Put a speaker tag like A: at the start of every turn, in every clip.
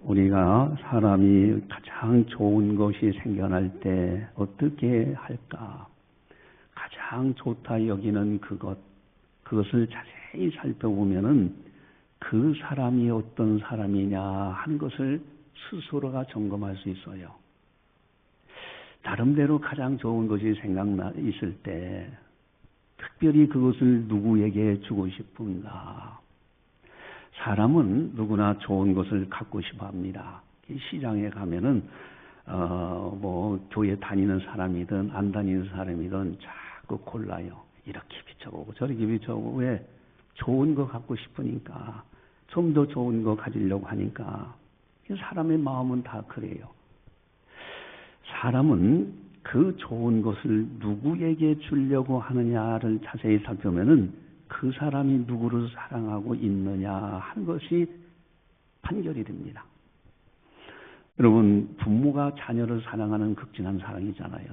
A: 우리가 사람이 가장 좋은 것이 생겨날 때 어떻게 할까? 가장 좋다 여기는 그것을 자세히 살펴보면은 그 사람이 어떤 사람이냐 하는 것을 스스로가 점검할 수 있어요. 나름대로 가장 좋은 것이 있을 때 특별히 그것을 누구에게 주고 싶은가? 사람은 누구나 좋은 것을 갖고 싶어 합니다. 시장에 가면은, 교회 다니는 사람이든 안 다니는 사람이든 자꾸 골라요. 이렇게 비춰보고 저렇게 비춰보고 왜? 좋은 거 갖고 싶으니까. 좀 더 좋은 거 가지려고 하니까. 사람의 마음은 다 그래요. 사람은 그 좋은 것을 누구에게 주려고 하느냐를 자세히 살펴보면은 그 사람이 누구를 사랑하고 있느냐 하는 것이 판결이 됩니다. 여러분, 부모가 자녀를 사랑하는 극진한 사랑이잖아요.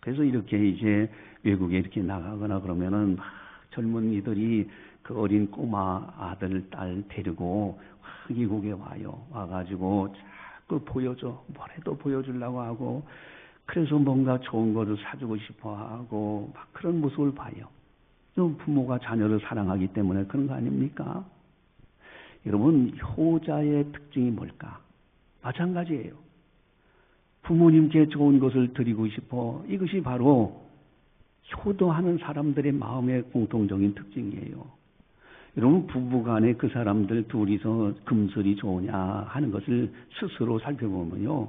A: 그래서 이렇게 이제 외국에 이렇게 나가거나 그러면은 막 젊은이들이 그 어린 꼬마 아들, 딸 데리고 이국에 와요. 와가지고 자꾸 보여줘. 뭐래도 보여주려고 하고, 그래서 뭔가 좋은 거를 사주고 싶어 하고, 막 그런 모습을 봐요. 부모가 자녀를 사랑하기 때문에 그런 거 아닙니까? 여러분, 효자의 특징이 뭘까? 마찬가지예요. 부모님께 좋은 것을 드리고 싶어. 이것이 바로 효도하는 사람들의 마음의 공통적인 특징이에요. 여러분, 부부간에 그 사람들 둘이서 금슬이 좋으냐 하는 것을 스스로 살펴보면요.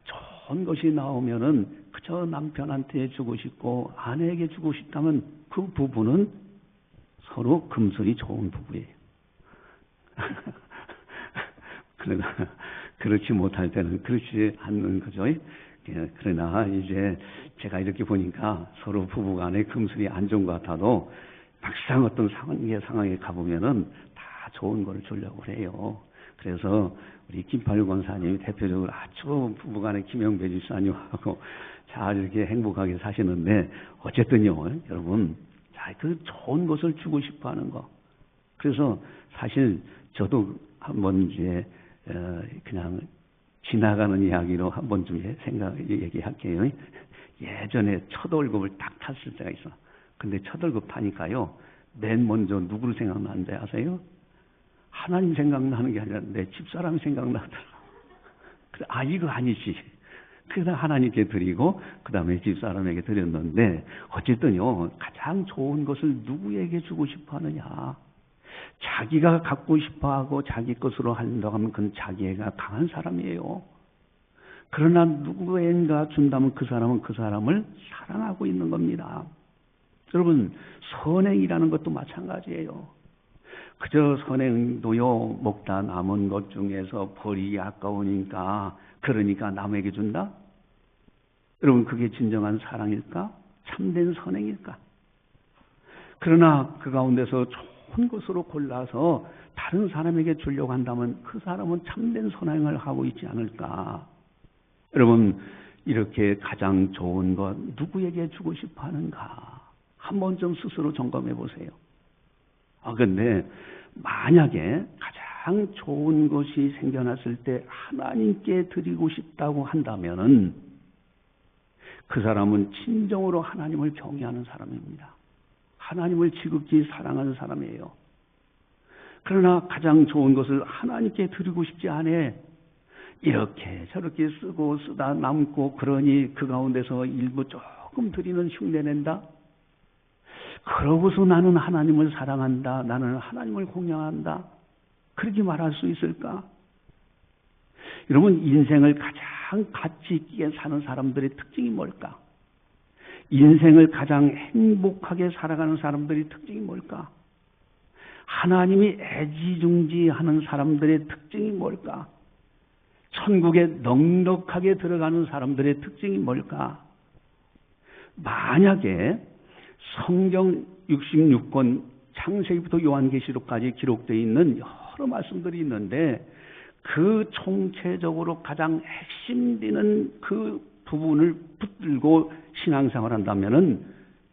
A: 좋은 것이 나오면은 그저 남편한테 주고 싶고 아내에게 주고 싶다면 그 부부는 서로 금슬이 좋은 부부예요. 그러나 그렇지 못할 때는 그렇지 않는 거죠. 그러나 이제 제가 이렇게 보니까 서로 부부간에 금슬이 안 좋은 것 같아도 막상 어떤 상황에 가보면은 다 좋은 걸 주려고 해요. 그래서 우리 김팔육 권사님이 대표적으로 아주 부부간에 김영배 집사님하고 잘 이렇게 행복하게 사시는데 어쨌든요, 여러분, 그 좋은 것을 주고 싶어 하는 거. 그래서 사실 저도 한번 이제 그냥 지나가는 이야기로 한 번쯤 얘기할게요. 예전에 첫 월급을 딱 탔을 때가 있어. 근데 첫 월급 타니까요, 맨 먼저 누구를 생각나는지 아세요? 하나님 생각나는 게 아니라 내 집사람 생각나더라. 그래, 이거 아니지. 그래서 하나님께 드리고 그 다음에 집사람에게 드렸는데 어쨌든요, 가장 좋은 것을 누구에게 주고 싶어 하느냐. 자기가 갖고 싶어하고 자기 것으로 한다고 하면 그건 자기애가 강한 사람이에요. 그러나 누구인가 준다면 그 사람은 그 사람을 사랑하고 있는 겁니다. 여러분, 선행이라는 것도 마찬가지예요. 그저 선행도요, 먹다 남은 것 중에서 버리기 아까우니까 그러니까 남에게 준다? 여러분, 그게 진정한 사랑일까? 참된 선행일까? 그러나 그 가운데서 좋은 것으로 골라서 다른 사람에게 주려고 한다면 그 사람은 참된 선행을 하고 있지 않을까? 여러분, 이렇게 가장 좋은 것 누구에게 주고 싶어 하는가? 한번 좀 스스로 점검해 보세요. 근데 만약에 가장 좋은 것이 생겨났을 때 하나님께 드리고 싶다고 한다면은 그 사람은 진정으로 하나님을 경외하는 사람입니다. 하나님을 지극히 사랑하는 사람이에요. 그러나 가장 좋은 것을 하나님께 드리고 싶지 않아. 이렇게 저렇게 쓰고 쓰다 남고 그러니 그 가운데서 일부 조금 드리는 흉내낸다. 그러고서 나는 하나님을 사랑한다. 나는 하나님을 공경한다. 그렇게 말할 수 있을까? 여러분, 인생을 가장 가치 있게 사는 사람들의 특징이 뭘까? 인생을 가장 행복하게 살아가는 사람들의 특징이 뭘까? 하나님이 애지중지하는 사람들의 특징이 뭘까? 천국에 넉넉하게 들어가는 사람들의 특징이 뭘까? 만약에 성경 66권 창세기부터 요한계시록까지 기록되어 있는 여러 말씀들이 있는데 그 총체적으로 가장 핵심되는 그 부분을 붙들고 신앙생활을 한다면은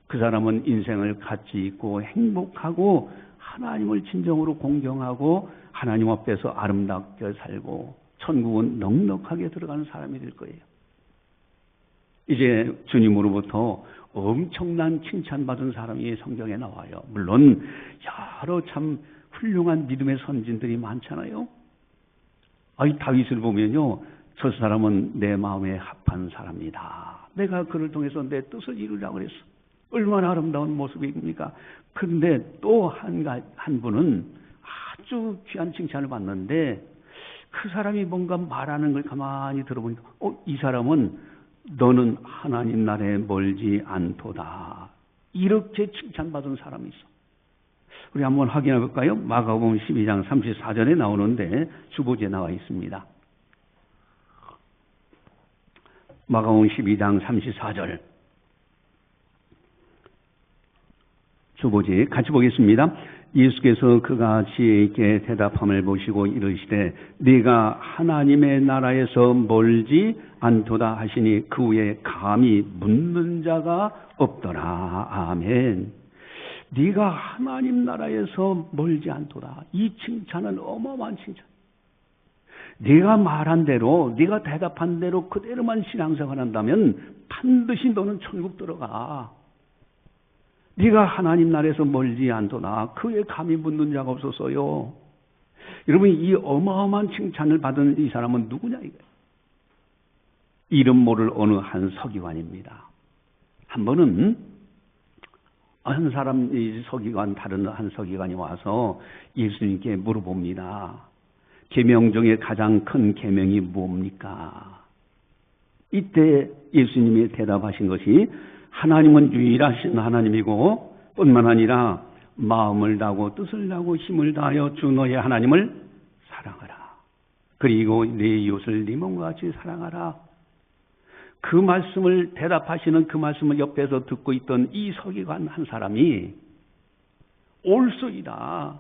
A: 그 사람은 인생을 가치 있고 행복하고 하나님을 진정으로 공경하고 하나님 앞에서 아름답게 살고 천국은 넉넉하게 들어가는 사람이 될 거예요. 이제 주님으로부터 엄청난 칭찬받은 사람이 성경에 나와요. 물론 여러 참 훌륭한 믿음의 선진들이 많잖아요. 다윗을 보면요, 저 사람은 내 마음에 합한 사람이다. 내가 그를 통해서 내 뜻을 이루려고 그랬어. 얼마나 아름다운 모습입니까? 그런데 또 한 분은 아주 귀한 칭찬을 받는데 그 사람이 뭔가 말하는 걸 가만히 들어보니까 이 사람은 너는 하나님 나라에 멀지 않도다. 이렇게 칭찬받은 사람이 있어. 우리 한번 확인해 볼까요? 마가복음 12장 34절에 나오는데 주보지에 나와 있습니다. 마가복음 12장 34절 주보지 같이 보겠습니다. 예수께서 그가 지혜 있게 대답함을 보시고 이르시되 네가 하나님의 나라에서 멀지 않도다 하시니 그 후에 감히 묻는 자가 없더라. 아멘. 네가 하나님 나라에서 멀지 않도다. 이 칭찬은 어마어마한 칭찬. 네가 말한 대로, 네가 대답한 대로 그대로만 신앙생활 한다면 반드시 너는 천국 들어가. 네가 하나님 나라에서 멀지 않도다. 그에 감히 묻는 자가 없었어요. 여러분, 이 어마어마한 칭찬을 받은 이 사람은 누구냐 이거예요. 이름 모를 어느 한 서기관입니다. 한 번은 한 사람, 다른 한 서기관이 와서 예수님께 물어봅니다. 계명 중에 가장 큰 계명이 뭡니까? 이때 예수님이 대답하신 것이 하나님은 유일하신 하나님이고 뿐만 아니라 마음을 다하고 뜻을 다하고 힘을 다하여 주 너의 하나님을 사랑하라. 그리고 네 이웃을 네 몸과 같이 사랑하라. 그 말씀을 대답하시는 그 말씀을 옆에서 듣고 있던 이 서기관 한 사람이 옳소이다.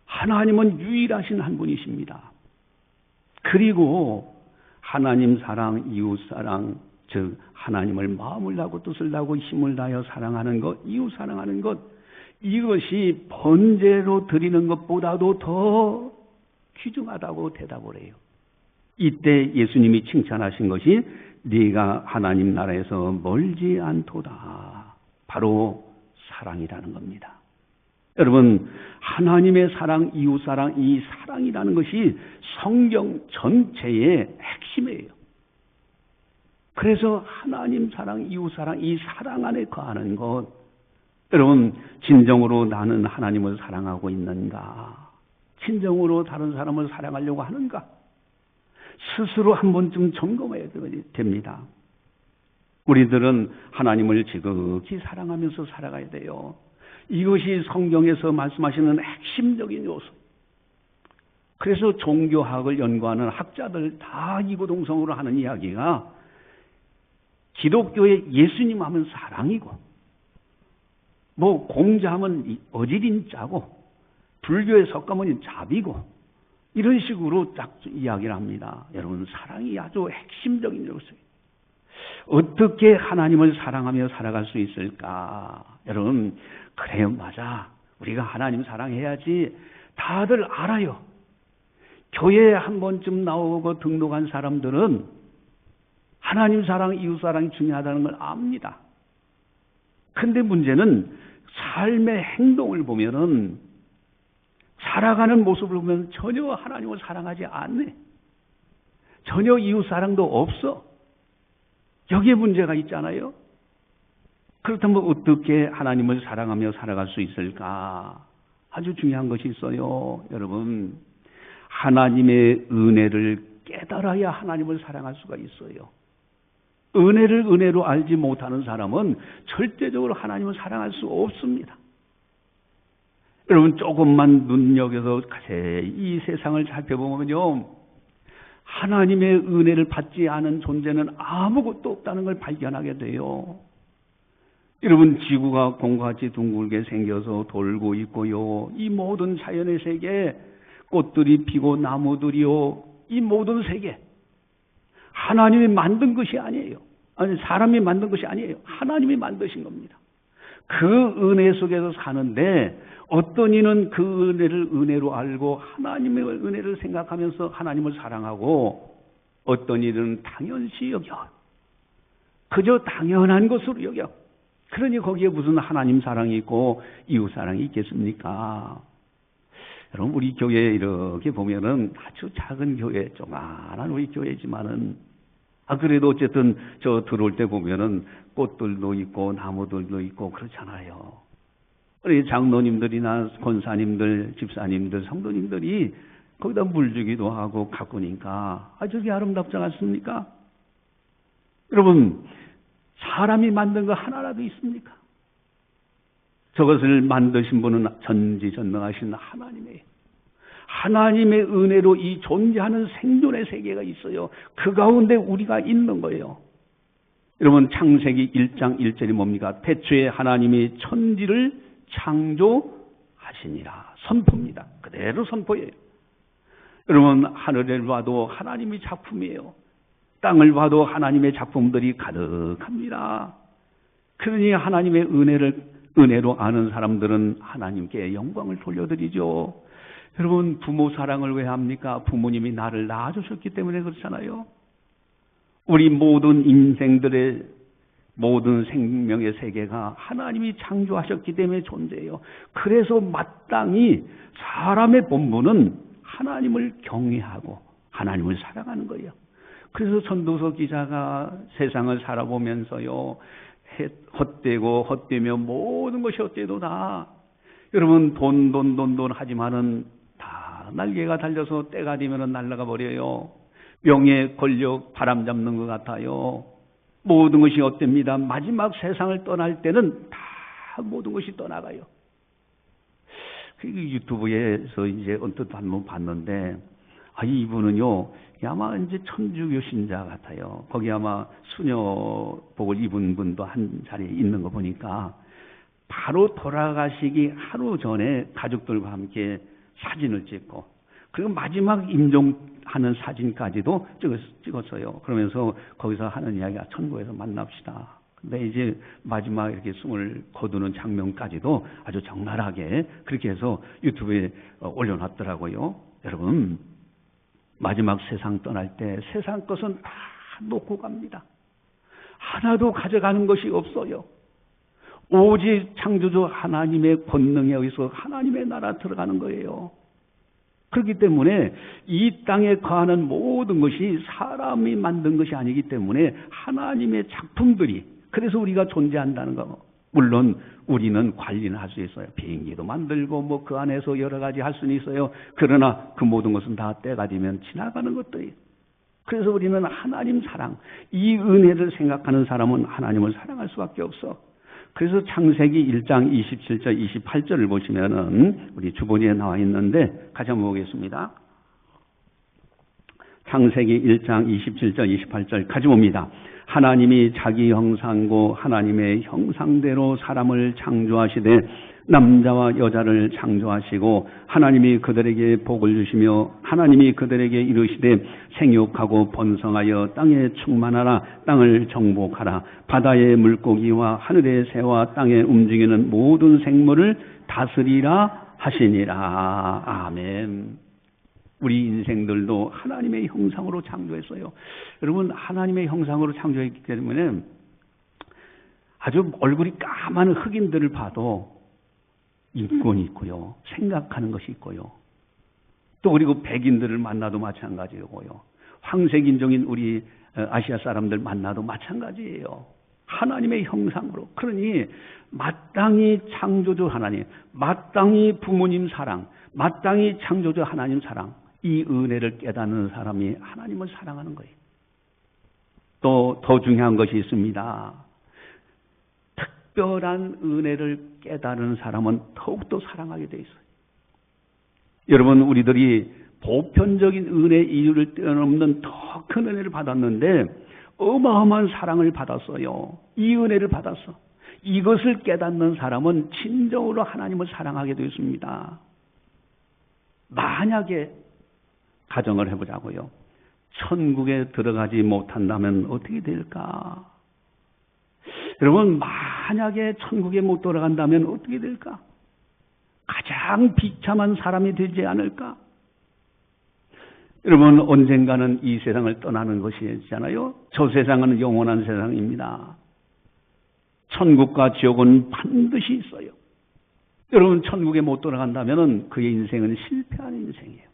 A: 하나님은 유일하신 한 분이십니다. 그리고 하나님 사랑, 이웃 사랑, 즉 하나님을 마음을 다하고 뜻을 다하고 힘을 다하여 사랑하는 것, 이웃 사랑하는 것, 이것이 번제로 드리는 것보다도 더 귀중하다고 대답을 해요. 이때 예수님이 칭찬하신 것이 네가 하나님 나라에서 멀지 않도다. 바로 사랑이라는 겁니다. 여러분, 하나님의 사랑, 이웃 사랑, 이 사랑이라는 것이 성경 전체의 핵심이에요. 그래서 하나님 사랑, 이웃 사랑, 이 사랑 안에 거하는 것. 여러분, 진정으로 나는 하나님을 사랑하고 있는가? 진정으로 다른 사람을 사랑하려고 하는가? 스스로 한 번쯤 점검해야 됩니다. 우리들은 하나님을 지극히 사랑하면서 살아가야 돼요. 이것이 성경에서 말씀하시는 핵심적인 요소. 그래서 종교학을 연구하는 학자들 다 이구동성으로 하는 이야기가 기독교의 예수님 하면 사랑이고, 공자하면 어지린자고, 불교의 석가모니 자비고, 이런 식으로 딱 이야기를 합니다. 여러분, 사랑이 아주 핵심적인 요소예요. 어떻게 하나님을 사랑하며 살아갈 수 있을까? 여러분, 그래요, 맞아. 우리가 하나님 사랑해야지. 다들 알아요. 교회에 한 번쯤 나오고 등록한 사람들은 하나님 사랑, 이웃 사랑이 중요하다는 걸 압니다. 근데 문제는 삶의 행동을 보면은, 살아가는 모습을 보면 전혀 하나님을 사랑하지 않네. 전혀 이웃 사랑도 없어. 여기에 문제가 있잖아요. 그렇다면 어떻게 하나님을 사랑하며 살아갈 수 있을까? 아주 중요한 것이 있어요. 여러분, 하나님의 은혜를 깨달아야 하나님을 사랑할 수가 있어요. 은혜를 은혜로 알지 못하는 사람은 절대적으로 하나님을 사랑할 수 없습니다. 여러분, 조금만 눈여겨서 이 세상을 살펴보면요, 하나님의 은혜를 받지 않은 존재는 아무것도 없다는 걸 발견하게 돼요. 여러분, 지구가 공같이 둥글게 생겨서 돌고 있고요. 이 모든 자연의 세계, 꽃들이 피고 나무들이요, 이 모든 세계, 하나님이 만든 것이 아니에요. 아니, 사람이 만든 것이 아니에요. 하나님이 만드신 겁니다. 그 은혜 속에서 사는데 어떤 이는 그 은혜를 은혜로 알고 하나님의 은혜를 생각하면서 하나님을 사랑하고, 어떤 이는 당연시 여겨, 그저 당연한 것으로 여겨. 그러니 거기에 무슨 하나님 사랑이 있고 이웃 사랑이 있겠습니까? 여러분, 우리 교회 이렇게 보면은 아주 작은 교회, 조그만한 우리 교회지만은, 그래도 어쨌든 저 들어올 때 보면은 꽃들도 있고 나무들도 있고 그렇잖아요. 우리 장로님들이나 권사님들, 집사님들, 성도님들이 거기다 물 주기도 하고 가꾸니까 아주 아름답지 않습니까? 여러분, 사람이 만든 거 하나라도 있습니까? 저것을 만드신 분은 전지전능하신 하나님의 은혜로 이 존재하는 생존의 세계가 있어요. 그 가운데 우리가 있는 거예요. 여러분, 창세기 1장 1절이 뭡니까? 태초에 하나님이 천지를 창조하시니라. 선포입니다. 그대로 선포예요. 여러분, 하늘을 봐도 하나님의 작품이에요. 땅을 봐도 하나님의 작품들이 가득합니다. 그러니 하나님의 은혜로 아는 사람들은 하나님께 영광을 돌려드리죠. 여러분, 부모 사랑을 왜 합니까? 부모님이 나를 낳아주셨기 때문에 그렇잖아요. 우리 모든 인생들의 모든 생명의 세계가 하나님이 창조하셨기 때문에 존재해요. 그래서 마땅히 사람의 본분은 하나님을 경외하고 하나님을 사랑하는 거예요. 그래서 전도서 기자가 세상을 살아보면서요, 헛되고 헛되며 모든 것이 헛되도다. 여러분, 돈 하지만은 다 날개가 달려서 때가 되면은 날아가 버려요. 명예, 권력, 바람 잡는 것 같아요. 모든 것이 헛됩니다. 마지막 세상을 떠날 때는 다 모든 것이 떠나가요. 유튜브에서 이제 언뜻 한번 봤는데, 이분은요, 아마 이제 천주교 신자 같아요. 거기 아마 수녀복을 입은 분도 한 자리에 있는 거 보니까, 바로 돌아가시기 하루 전에 가족들과 함께 사진을 찍고, 그리고 마지막 임종하는 사진까지도 찍었어요. 그러면서 거기서 하는 이야기가 천국에서 만납시다. 근데 이제 마지막 이렇게 숨을 거두는 장면까지도 아주 적나라하게 그렇게 해서 유튜브에 올려놨더라고요. 여러분, 마지막 세상 떠날 때 세상 것은 다 놓고 갑니다. 하나도 가져가는 것이 없어요. 오직 창조주 하나님의 권능에 의해서 하나님의 나라 들어가는 거예요. 그렇기 때문에 이 땅에 거하는 모든 것이 사람이 만든 것이 아니기 때문에 하나님의 작품들이, 그래서 우리가 존재한다는 거. 물론 우리는 관리는 할 수 있어요. 비행기도 만들고 그 안에서 여러 가지 할 수는 있어요. 그러나 그 모든 것은 다 때가 되면 지나가는 것들이에요. 그래서 우리는 하나님 사랑, 이 은혜를 생각하는 사람은 하나님을 사랑할 수밖에 없어. 그래서 창세기 1장 27절 28절을 보시면은 우리 주본에 나와 있는데 같이 한번 보겠습니다. 창세기 1장 27절 28절 같이 봅니다. 하나님이 자기 형상고 하나님의 형상대로 사람을 창조하시되 남자와 여자를 창조하시고 하나님이 그들에게 복을 주시며 하나님이 그들에게 이르시되 생육하고 번성하여 땅에 충만하라. 땅을 정복하라. 바다의 물고기와 하늘의 새와 땅에 움직이는 모든 생물을 다스리라 하시니라. 아멘. 우리 인생들도 하나님의 형상으로 창조했어요. 여러분, 하나님의 형상으로 창조했기 때문에 아주 얼굴이 까만 흑인들을 봐도 인권이 있고요. 생각하는 것이 있고요. 또 그리고 백인들을 만나도 마찬가지고요. 황색인종인 우리 아시아 사람들 만나도 마찬가지예요. 하나님의 형상으로. 그러니 마땅히 창조주 하나님, 마땅히 부모님 사랑, 마땅히 창조주 하나님 사랑, 이 은혜를 깨닫는 사람이 하나님을 사랑하는 거예요. 또 더 중요한 것이 있습니다. 특별한 은혜를 깨달은 사람은 더욱더 사랑하게 돼 있어요. 여러분, 우리들이 보편적인 은혜 이유를 뛰어넘는 더 큰 은혜를 받았는데 어마어마한 사랑을 받았어요. 이 은혜를 받았어. 이것을 깨닫는 사람은 진정으로 하나님을 사랑하게 되었습니다. 만약에 가정을 해보자고요. 천국에 들어가지 못한다면 어떻게 될까? 여러분, 만약에 천국에 못 들어간다면 어떻게 될까? 가장 비참한 사람이 되지 않을까? 여러분, 언젠가는 이 세상을 떠나는 것이잖아요. 저 세상은 영원한 세상입니다. 천국과 지옥은 반드시 있어요. 여러분, 천국에 못 돌아간다면 그의 인생은 실패한 인생이에요.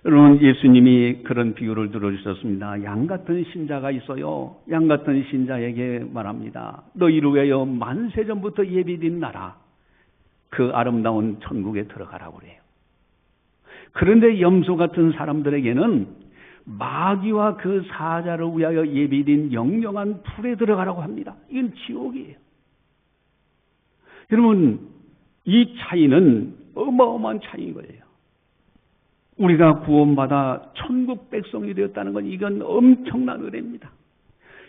A: 여러분, 예수님이 그런 비유를 들어주셨습니다. 양 같은 신자가 있어요. 양 같은 신자에게 말합니다. 너희를 위하여 만세전부터 예비된 나라, 그 아름다운 천국에 들어가라고 그래요. 그런데 염소 같은 사람들에게는 마귀와 그 사자를 위하여 예비된 영영한 불에 들어가라고 합니다. 이건 지옥이에요. 여러분, 이 차이는 어마어마한 차이인 거예요. 우리가 구원받아 천국 백성이 되었다는 건 이건 엄청난 은혜입니다.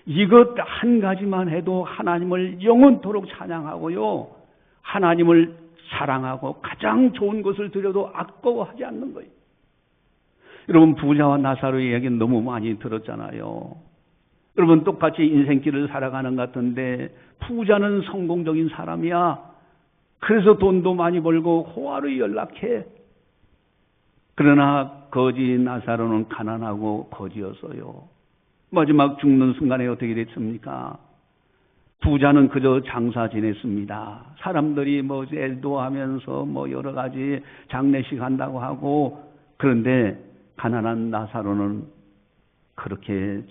A: 이것 한 가지만 해도 하나님을 영원토록 찬양하고요, 하나님을 사랑하고 가장 좋은 것을 드려도 아까워하지 않는 거예요. 여러분, 부자와 나사로의 이야기는 너무 많이 들었잖아요. 여러분, 똑같이 인생길을 살아가는 것 같은데 부자는 성공적인 사람이야. 그래서 돈도 많이 벌고 호화를 연락해. 그러나 거지 나사로는 가난하고 거지였어요. 마지막 죽는 순간에 어떻게 됐습니까? 부자는 그저 장사 지냈습니다. 사람들이 뭐 엘도하면서 뭐 여러 가지 장례식 한다고 하고, 그런데 가난한 나사로는 그렇게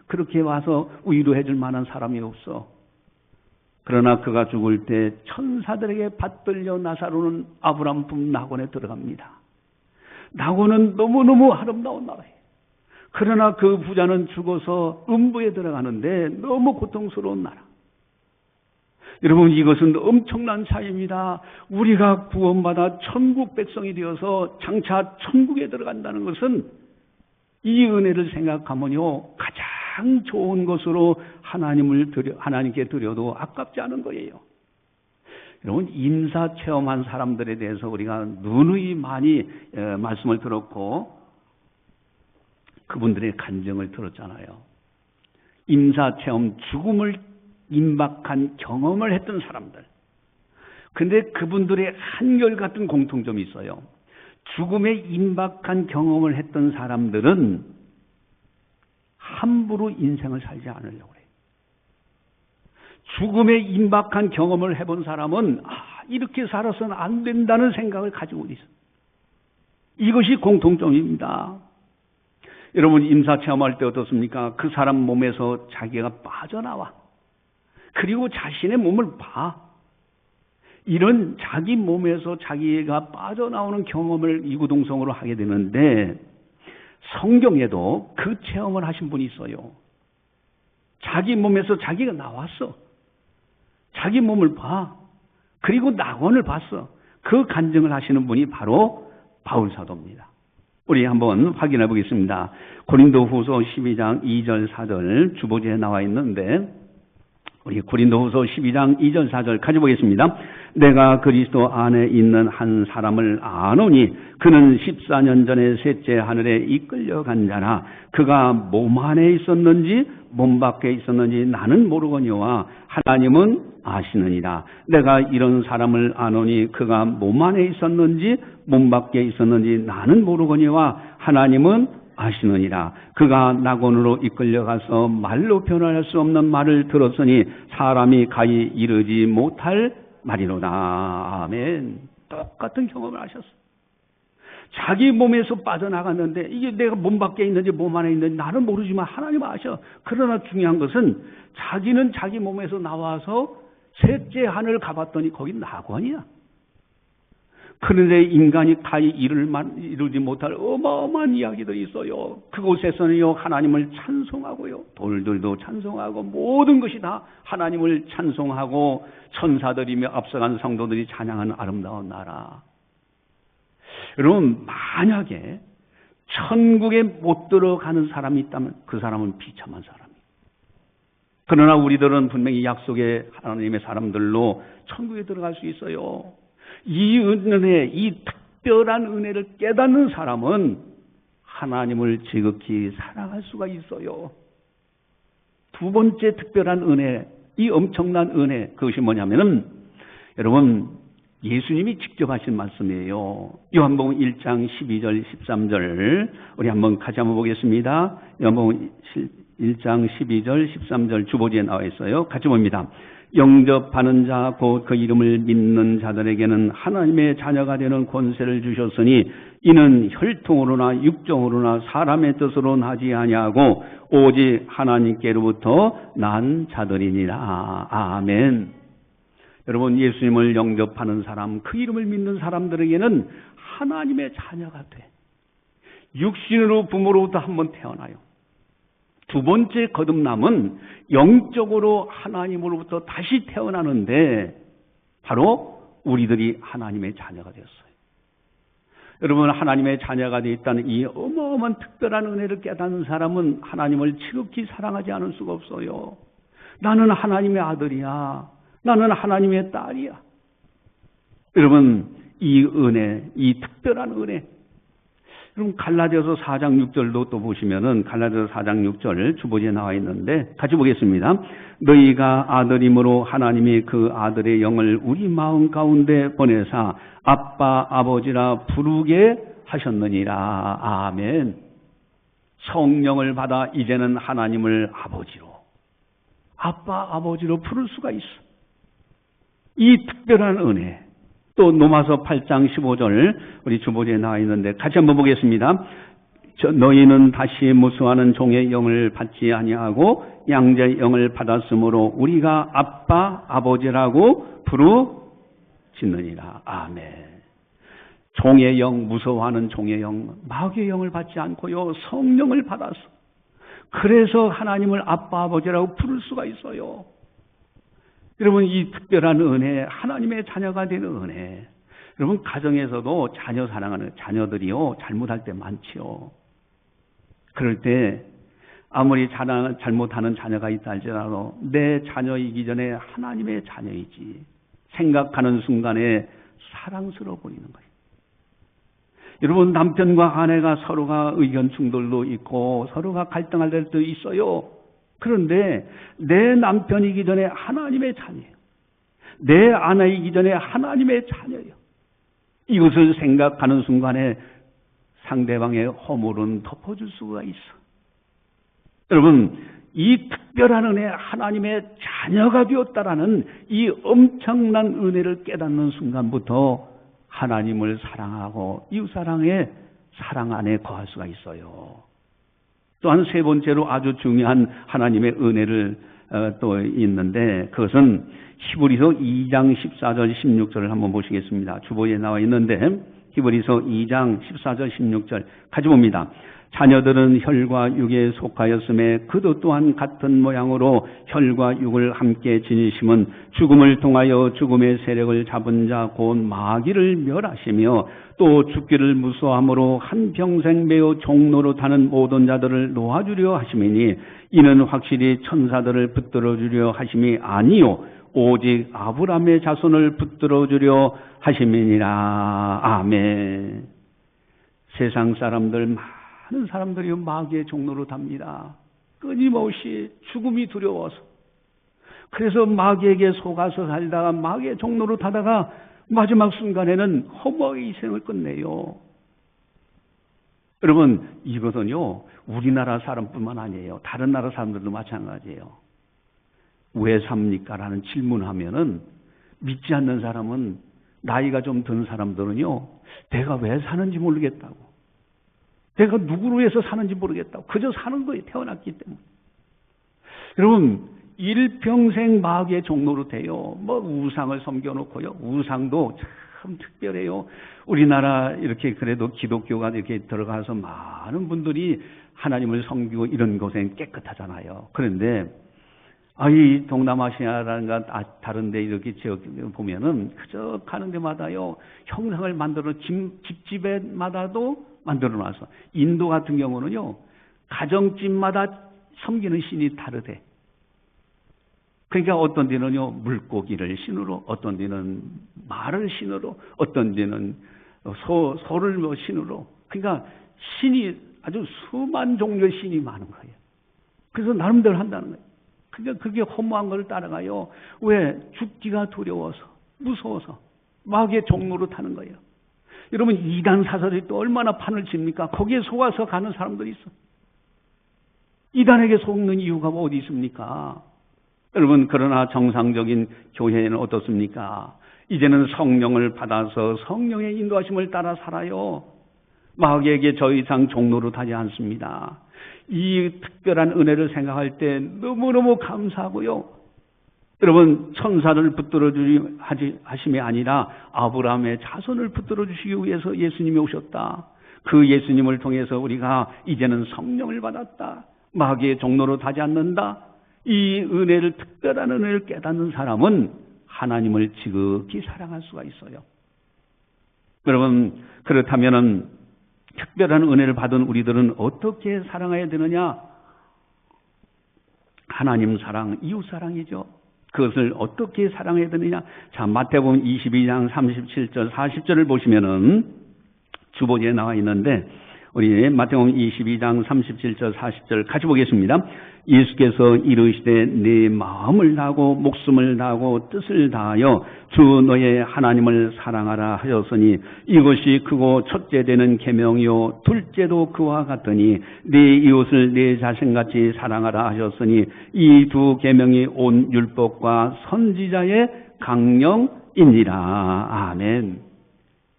A: 그렇게 와서 위로해줄 만한 사람이 없어. 그러나 그가 죽을 때 천사들에게 받들려 나사로는 아브라함 품 낙원에 들어갑니다. 낙원은 너무너무 아름다운 나라예요. 그러나 그 부자는 죽어서 음부에 들어가는데 너무 고통스러운 나라. 여러분, 이것은 엄청난 차이입니다. 우리가 구원받아 천국 백성이 되어서 장차 천국에 들어간다는 것은 이 은혜를 생각하면요, 가장 좋은 것으로 하나님께 드려도 아깝지 않은 거예요. 여러분, 임사 체험한 사람들에 대해서 우리가 누누이 많이 말씀을 들었고 그분들의 간증을 들었잖아요. 임사 체험, 죽음을 임박한 경험을 했던 사람들. 근데 그분들의 한결같은 공통점이 있어요. 죽음에 임박한 경험을 했던 사람들은 함부로 인생을 살지 않으려고 해요. 죽음에 임박한 경험을 해본 사람은 이렇게 살아서는 안 된다는 생각을 가지고 있어요. 이것이 공통점입니다. 여러분, 임사체험할 때 어떻습니까? 그 사람 몸에서 자기가 빠져나와. 그리고 자신의 몸을 봐. 이런 자기 몸에서 자기가 빠져나오는 경험을 이구동성으로 하게 되는데, 성경에도 그 체험을 하신 분이 있어요. 자기 몸에서 자기가 나왔어. 자기 몸을 봐. 그리고 낙원을 봤어. 그 간증을 하시는 분이 바로 바울 사도입니다. 우리 한번 확인해 보겠습니다. 고린도후서 12장 2절 4절 주보지에 나와 있는데, 우리 고린도후서 12장 2절 4절 가져보겠습니다. 내가 그리스도 안에 있는 한 사람을 아노니 그는 14년 전에 셋째 하늘에 이끌려간 자라. 그가 몸 안에 있었는지 몸 밖에 있었는지 나는 모르거니와 하나님은 아시느니라. 내가 이런 사람을 아노니 그가 몸 안에 있었는지 몸 밖에 있었는지 나는 모르거니와 하나님은 아시느니라. 그가 낙원으로 이끌려가서 말로 표현할 수 없는 말을 들었으니 사람이 가히 이르지 못할 말이로다. 아멘. 똑같은 경험을 하셨어. 자기 몸에서 빠져나갔는데 이게 내가 몸 밖에 있는지 몸 안에 있는지 나는 모르지만 하나님 아셔. 그러나 중요한 것은 자기는 자기 몸에서 나와서 셋째 하늘 가봤더니 거기 낙원이야. 그런데 인간이 가히 이루지 못할 어마어마한 이야기들이 있어요. 그곳에서는요, 하나님을 찬송하고요, 돌들도 찬송하고 모든 것이 다 하나님을 찬송하고 천사들이며 앞서간 성도들이 찬양하는 아름다운 나라. 여러분, 만약에 천국에 못 들어가는 사람이 있다면 그 사람은 비참한 사람이에요. 그러나 우리들은 분명히 약속의 하나님의 사람들로 천국에 들어갈 수 있어요. 이 은혜, 이 특별한 은혜를 깨닫는 사람은 하나님을 지극히 사랑할 수가 있어요. 두 번째 특별한 은혜, 이 엄청난 은혜, 그것이 뭐냐면은, 여러분, 예수님이 직접 하신 말씀이에요. 요한복음 1장 12절 13절 우리 같이 한번 보겠습니다. 요한복음 1장 12절 13절 주보지에 나와 있어요. 같이 봅니다. 영접하는 자 곧 그 이름을 믿는 자들에게는 하나님의 자녀가 되는 권세를 주셨으니 이는 혈통으로나 육정으로나 사람의 뜻으로 나지 아니하고 오직 하나님께로부터 난 자들이니라. 아멘. 여러분, 예수님을 영접하는 사람, 그 이름을 믿는 사람들에게는 하나님의 자녀가 돼. 육신으로 부모로부터 한번 태어나요. 두 번째 거듭남은 영적으로 하나님으로부터 다시 태어나는데 바로 우리들이 하나님의 자녀가 되었어요. 여러분, 하나님의 자녀가 되어 있다는 이 어마어마한 특별한 은혜를 깨닫는 사람은 하나님을 지극히 사랑하지 않을 수가 없어요. 나는 하나님의 아들이야. 나는 하나님의 딸이야. 여러분, 이 은혜, 이 특별한 은혜. 여러분, 갈라디아서 4장 6절도 또 보시면은 갈라디아서 4장 6절 주보지에 나와 있는데 같이 보겠습니다. 너희가 아들임으로 하나님이 그 아들의 영을 우리 마음 가운데 보내사 아빠 아버지라 부르게 하셨느니라. 아멘. 성령을 받아 이제는 하나님을 아버지로, 아빠 아버지로 부를 수가 있어. 이 특별한 은혜. 또 로마서 8장 15절 우리 주보지에 나와 있는데 같이 한번 보겠습니다. 너희는 다시 무수하는 종의 영을 받지 아니하고 양자의 영을 받았으므로 우리가 아빠 아버지라고 부르짖느니라. 아멘. 종의 영, 무서워하는 종의 영, 마귀의 영을 받지 않고요, 성령을 받았어. 그래서 하나님을 아빠 아버지라고 부를 수가 있어요. 여러분, 이 특별한 은혜, 하나님의 자녀가 되는 은혜. 여러분, 가정에서도 자녀 사랑하는 자녀들이요, 잘못할 때 많지요. 그럴 때 아무리 잘못하는 자녀가 있다 할지라도 내 자녀이기 전에 하나님의 자녀이지 생각하는 순간에 사랑스러워 보이는 거예요. 여러분, 남편과 아내가 서로가 의견 충돌도 있고 서로가 갈등할 때도 있어요. 그런데 내 남편이기 전에 하나님의 자녀예요. 내 아내이기 전에 하나님의 자녀예요. 이것을 생각하는 순간에 상대방의 허물은 덮어줄 수가 있어. 여러분, 이 특별한 은혜, 하나님의 자녀가 되었다라는 이 엄청난 은혜를 깨닫는 순간부터 하나님을 사랑하고 이웃사랑의 사랑 안에 거할 수가 있어요. 또한 세 번째로 아주 중요한 하나님의 은혜를 또 있는데 그것은 히브리서 2장 14절 16절을 한번 보시겠습니다. 주보에 나와 있는데 히브리서 2장 14절 16절 같이 봅니다. 자녀들은 혈과 육에 속하였음에 그도 또한 같은 모양으로 혈과 육을 함께 지니심은 죽음을 통하여 죽음의 세력을 잡은 자 곧 마귀를 멸하시며 또 죽기를 무서워함으로 한평생 매우 종로로 타는 모든 자들을 놓아주려 하심이니 이는 확실히 천사들을 붙들어 주려 하심이 아니요 오직 아브라함의 자손을 붙들어 주려 하심이니라. 아멘. 세상 사람들 많은 사람들이 마귀의 종로로 답니다. 끊임없이 죽음이 두려워서. 그래서 마귀에게 속아서 살다가 마귀의 종로로 타다가 마지막 순간에는 허무하게 인생을 끝내요. 여러분, 이것은요, 우리나라 사람뿐만 아니에요. 다른 나라 사람들도 마찬가지예요. 왜 삽니까? 라는 질문하면은 믿지 않는 사람은, 나이가 좀 든 사람들은요, 내가 왜 사는지 모르겠다고. 내가 누구로 위해서 사는지 모르겠다고. 그저 사는 거예요. 태어났기 때문에. 여러분, 일평생 마귀의 종로로 돼요. 뭐 우상을 섬겨놓고요. 우상도 참 특별해요. 우리나라 이렇게 그래도 기독교가 이렇게 들어가서 많은 분들이 하나님을 섬기고 이런 곳엔 깨끗하잖아요. 그런데 이 동남아시아라든가 다른 데 이렇게 지역 보면은 그저 가는 데마다요. 형상을 만들어 집집에마다도 만들어 놔서 인도 같은 경우는요. 가정집마다 섬기는 신이 다르대. 그러니까 어떤 데는요, 물고기를 신으로, 어떤 데는 말을 신으로, 어떤 데는 소를 신으로. 그러니까 신이 아주 수만 종류의 신이 많은 거예요. 그래서 나름대로 한다는 거예요. 그러니까 그게 허무한 걸 따라가요. 왜? 죽기가 두려워서, 무서워서. 마귀의 종로로 타는 거예요. 여러분, 이단 사설이 또 얼마나 판을 칩니까? 거기에 속아서 가는 사람들이 있어. 이단에게 속는 이유가 뭐 어디 있습니까? 여러분, 그러나 정상적인 교회는 어떻습니까? 이제는 성령을 받아서 성령의 인도하심을 따라 살아요. 마귀에게 더 이상 종로로 타지 않습니다. 이 특별한 은혜를 생각할 때 너무너무 감사하고요. 여러분, 천사를 붙들어 하심이 아니라 아브라함의 자손을 붙들어 주시기 위해서 예수님이 오셨다. 그 예수님을 통해서 우리가 이제는 성령을 받았다. 마귀의 종로로 타지 않는다. 이 은혜를, 특별한 은혜를 깨닫는 사람은 하나님을 지극히 사랑할 수가 있어요. 여러분, 그렇다면은 특별한 은혜를 받은 우리들은 어떻게 사랑해야 되느냐? 하나님 사랑, 이웃 사랑이죠. 그것을 어떻게 사랑해야 되느냐? 자, 마태복음 22장 37절 40절을 보시면은 주보지에 나와 있는데, 우리 마태복음 22장 37절 40절 같이 보겠습니다. 예수께서 이르시되 네 마음을 다하고 목숨을 다하고 뜻을 다하여 주 너의 하나님을 사랑하라 하셨으니 이것이 크고 첫째 되는 계명이요 둘째도 그와 같으니 네 이웃을 네 자신같이 사랑하라 하셨으니 이 두 계명이 온 율법과 선지자의 강령이니라. 아멘.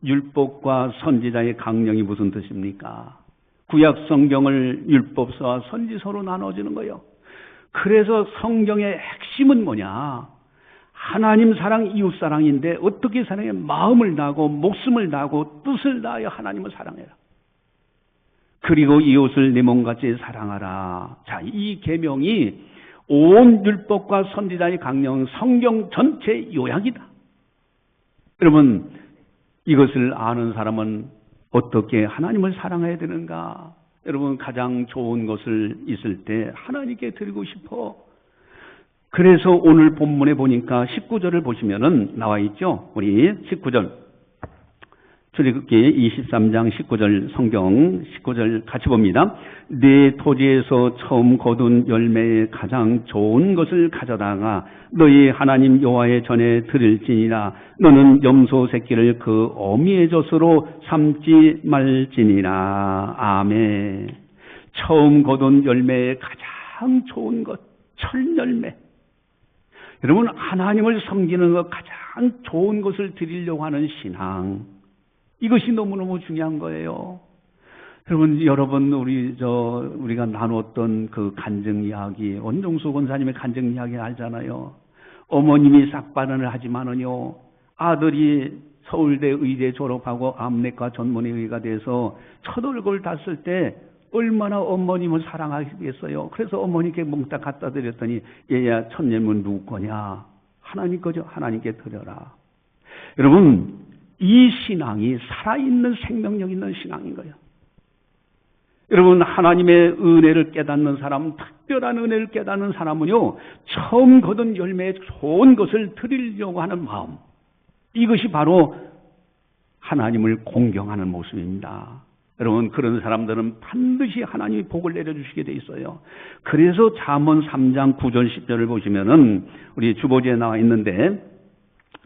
A: 율법과 선지자의 강령이 무슨 뜻입니까? 구약 성경을 율법서와 선지서로 나눠지는 거예요. 그래서 성경의 핵심은 뭐냐? 하나님 사랑, 이웃 사랑인데 어떻게 사랑해? 마음을 다하고 목숨을 다하고 뜻을 다하여 하나님을 사랑해라. 그리고 이웃을 내 몸같이 사랑하라. 자, 이 계명이 온 율법과 선지자의 강령, 성경 전체 요약이다. 여러분, 이것을 아는 사람은 어떻게 하나님을 사랑해야 되는가? 여러분, 가장 좋은 것을 있을 때 하나님께 드리고 싶어. 그래서 오늘 본문에 보니까 19절을 보시면은 나와 있죠. 우리 19절. 출애굽기 23장 19절 성경 19절 같이 봅니다. 네 토지에서 처음 거둔 열매의 가장 좋은 것을 가져다가 너희 하나님 여호와의 전에 드릴지니라. 너는 염소 새끼를 그 어미의 젖으로 삼지 말지니라. 아멘. 처음 거둔 열매의 가장 좋은 것, 첫 열매. 여러분, 하나님을 섬기는 것 가장 좋은 것을 드리려고 하는 신앙, 이것이 너무너무 중요한 거예요. 여러분, 우리가 나눴던 그 간증 이야기, 원종수 권사님의 간증 이야기 알잖아요. 어머님이 싹바른을 하지만은요, 아들이 서울대 의대 졸업하고 암내과 전문의가 돼서 첫 얼굴 땄을 때 얼마나 어머님을 사랑하겠어요. 그래서 어머니께 몽땅 갖다 드렸더니, 얘야, 첫 예물 누구 거냐? 하나님 거죠. 하나님께 드려라. 여러분, 이 신앙이 살아있는 생명력 있는 신앙인 거예요. 여러분, 하나님의 은혜를 깨닫는 사람, 특별한 은혜를 깨닫는 사람은요, 처음 거둔 열매에 좋은 것을 드리려고 하는 마음, 이것이 바로 하나님을 공경하는 모습입니다. 여러분, 그런 사람들은 반드시 하나님이 복을 내려주시게 돼 있어요. 그래서 잠언 3장 9절 10절을 보시면은 우리 주보지에 나와 있는데,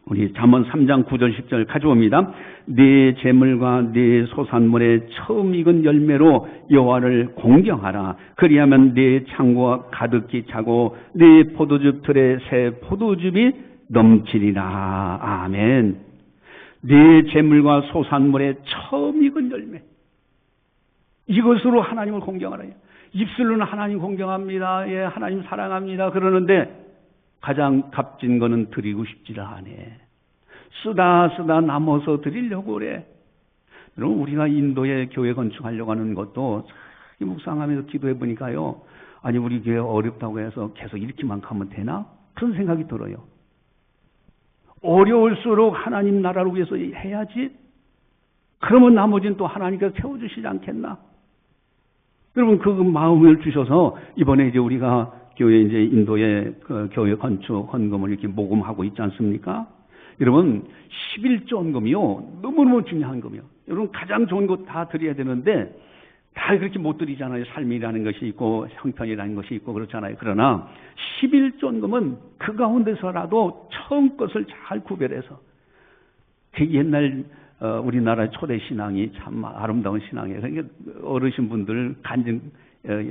A: 우리 잠언 3장 9절 10절 가져옵니다. 네 재물과 네 소산물의 처음 익은 열매로 여호와를 공경하라. 그리하면 네 창고가 가득히 차고 네 포도즙 틀에 새 포도즙이 넘치리라. 아멘. 네 재물과 소산물의 처음 익은 열매, 이것으로 하나님을 공경하라. 입술로는 하나님 공경합니다. 예, 하나님 사랑합니다. 그러는데 가장 값진 거는 드리고 싶지를 않아. 쓰다 남아서 드리려고 그래. 여러분, 우리가 인도에 교회 건축하려고 하는 것도 묵상하면서 기도해 보니까요, 아니, 우리 교회 어렵다고 해서 계속 이렇게만 가면 되나? 그런 생각이 들어요. 어려울수록 하나님 나라를 위해서 해야지. 그러면 나머지는 또 하나님께서 채워주시지 않겠나? 여러분, 그 마음을 주셔서 이번에 이제 우리가 교회 이제 인도에 그 교회 건축 헌금을 이렇게 모금하고 있지 않습니까? 여러분, 11조 헌금이요, 너무너무 중요한 금이요. 여러분, 가장 좋은 것 다 드려야 되는데 다 그렇게 못 드리잖아요. 삶이라는 것이 있고 형편이라는 것이 있고 그렇잖아요. 그러나 11조 헌금은 그 가운데서라도 처음 것을 잘 구별해서 그 옛날 우리나라 초대 신앙이 참 아름다운 신앙이에요. 그러니까 어르신분들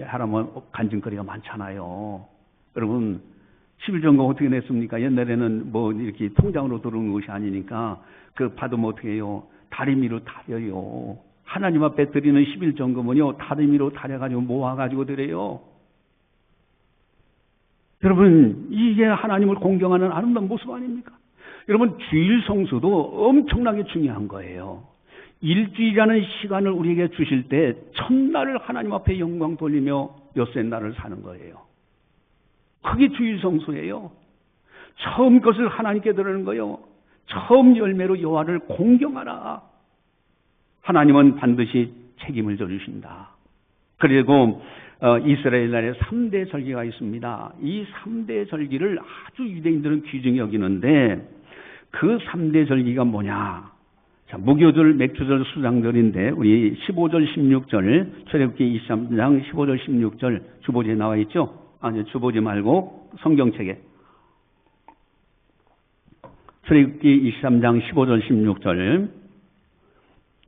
A: 하라면 간증거리가 많잖아요. 여러분 11전공 어떻게 냈습니까? 옛날에는 뭐 이렇게 통장으로 들어오는 것이 아니니까 그 받으면 어떻게 해요? 다리미로 다려요. 하나님 앞에 드리는 11전금은요 다리미로 다려가지고 모아가지고 드려요. 여러분 이게 하나님을 공경하는 아름다운 모습 아닙니까? 여러분 주일 성수도 엄청나게 중요한 거예요. 일주일이라는 시간을 우리에게 주실 때 첫날을 하나님 앞에 영광 돌리며 엿새 날을 사는 거예요. 그게 주일 성수예요. 처음 것을 하나님께 드리는 거예요. 처음 열매로 여호와를 공경하라. 하나님은 반드시 책임을 져주신다. 그리고 이스라엘 나라에 3대 절기가 있습니다. 이 3대 절기를 아주 유대인들은 귀중히 여기는데 그 3대 절기가 뭐냐? 자, 무교절, 맥주절, 수장절인데 우리 15절, 16절 출애굽기 23장 15절, 16절 주보지에 나와 있죠? 아니 주보지 말고 성경책에 출애굽기 23장 15절, 16절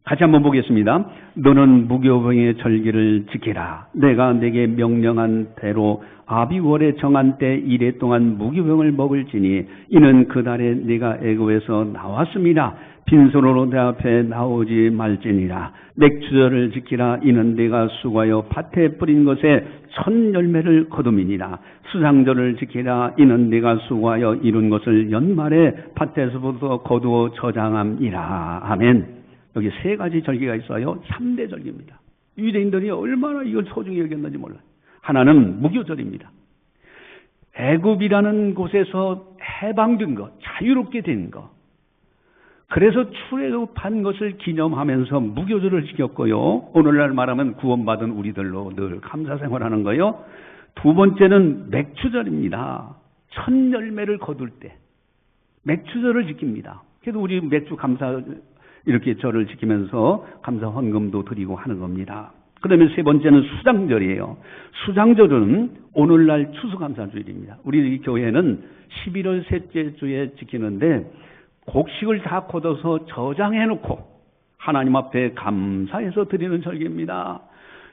A: 같이 한번 보겠습니다. 너는 무교병의 절기를 지키라. 내가 내게 명령한 대로 아비월에 정한 때 이래 동안 무교병을 먹을지니 이는 그날에 네가 애굽에서 나왔습니다. 빈손으로 내 앞에 나오지 말지니라. 맥주절을 지키라. 이는 내가 수고하여 밭에 뿌린 것에 첫 열매를 거둠이니라. 수상절을 지키라. 이는 내가 수고하여 이룬 것을 연말에 밭에서부터 거두어 저장함이라. 아멘. 여기 세 가지 절기가 있어요. 3대 절기입니다. 유대인들이 얼마나 이걸 소중히 여겼는지 몰라요. 하나는 무교절입니다. 애굽이라는 곳에서 해방된 것, 자유롭게 된 것. 그래서 출애굽한 것을 기념하면서 무교절을 지켰고요. 오늘날 말하면 구원받은 우리들로 늘 감사 생활하는 거예요. 두 번째는 맥주절입니다. 첫 열매를 거둘 때 맥주절을 지킵니다. 그래도 우리 맥주 감사 이렇게 절을 지키면서 감사 헌금도 드리고 하는 겁니다. 그다음에 세 번째는 수장절이에요. 수장절은 오늘날 추수감사주일입니다. 우리 교회는 11월 셋째 주에 지키는데 곡식을 다 걷어서 저장해놓고 하나님 앞에 감사해서 드리는 절기입니다.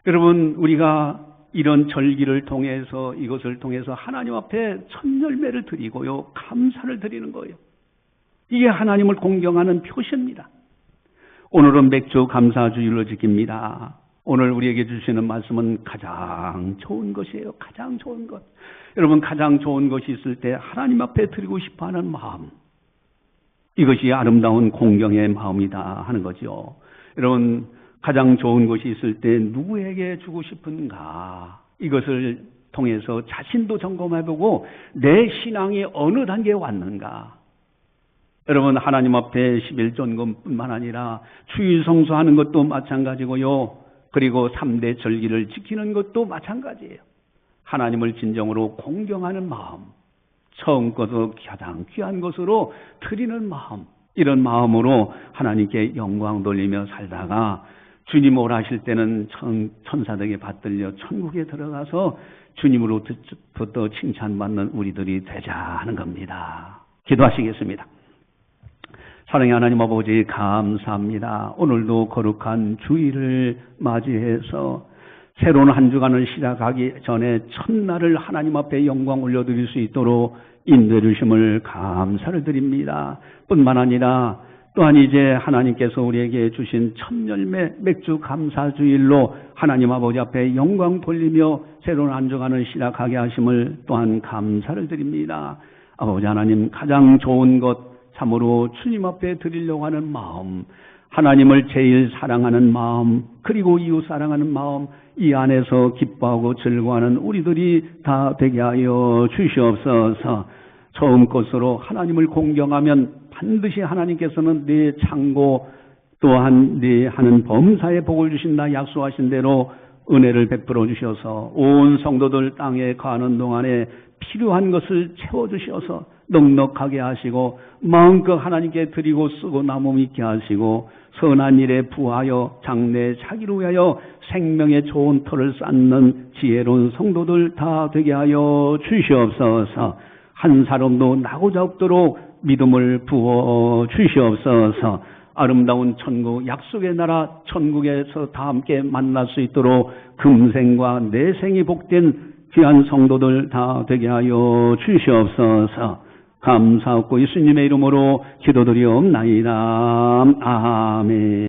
A: 여러분 우리가 이런 절기를 통해서 이것을 통해서 하나님 앞에 첫 열매를 드리고요. 감사를 드리는 거예요. 이게 하나님을 공경하는 표시입니다. 오늘은 맥주 감사주일로 지킵니다. 오늘 우리에게 주시는 말씀은 가장 좋은 것이에요. 가장 좋은 것. 여러분 가장 좋은 것이 있을 때 하나님 앞에 드리고 싶어하는 마음. 이것이 아름다운 공경의 마음이다 하는 거죠. 여러분 가장 좋은 것이 있을 때 누구에게 주고 싶은가. 이것을 통해서 자신도 점검해보고 내 신앙이 어느 단계에 왔는가. 여러분 하나님 앞에 11전금뿐만 아니라 주일 성수하는 것도 마찬가지고요. 그리고 3대 절기를 지키는 것도 마찬가지예요. 하나님을 진정으로 공경하는 마음, 처음 것으로 가장 귀한 것으로 드리는 마음, 이런 마음으로 하나님께 영광 돌리며 살다가 주님 오라실 때는 천사들에게 받들려 천국에 들어가서 주님으로부터 칭찬받는 우리들이 되자 하는 겁니다. 기도하시겠습니다. 사랑의 하나님 아버지 감사합니다. 오늘도 거룩한 주일을 맞이해서 새로운 한 주간을 시작하기 전에 첫날을 하나님 앞에 영광 올려드릴 수 있도록 인도해 주심을 감사를 드립니다. 뿐만 아니라 또한 이제 하나님께서 우리에게 주신 첫 열매 맥주 감사주일로 하나님 아버지 앞에 영광 돌리며 새로운 한 주간을 시작하게 하심을 또한 감사를 드립니다. 아버지 하나님 가장 좋은 것 참으로 주님 앞에 드리려고 하는 마음, 하나님을 제일 사랑하는 마음, 그리고 이웃 사랑하는 마음, 이 안에서 기뻐하고 즐거워하는 우리들이 다 되게 하여 주시옵소서. 처음 것으로 하나님을 공경하면 반드시 하나님께서는 네 창고 또한 네 하는 범사에 복을 주신다 약속하신 대로 은혜를 베풀어 주셔서 온 성도들 땅에 가는 동안에 필요한 것을 채워주셔서 넉넉하게 하시고 마음껏 하나님께 드리고 쓰고 나눔 있게 하시고 선한 일에 부하여 장래 자기를 위하여 생명의 좋은 터를 쌓는 지혜로운 성도들 다 되게 하여 주시옵소서. 한 사람도 나고자 없도록 믿음을 부어 주시옵소서. 아름다운 천국, 약속의 나라 천국에서 다 함께 만날 수 있도록 금생과 내생이 복된 귀한 성도들 다 되게 하여 주시옵소서. 감사하고 예수님의 이름으로 기도드리옵나이다. 아멘.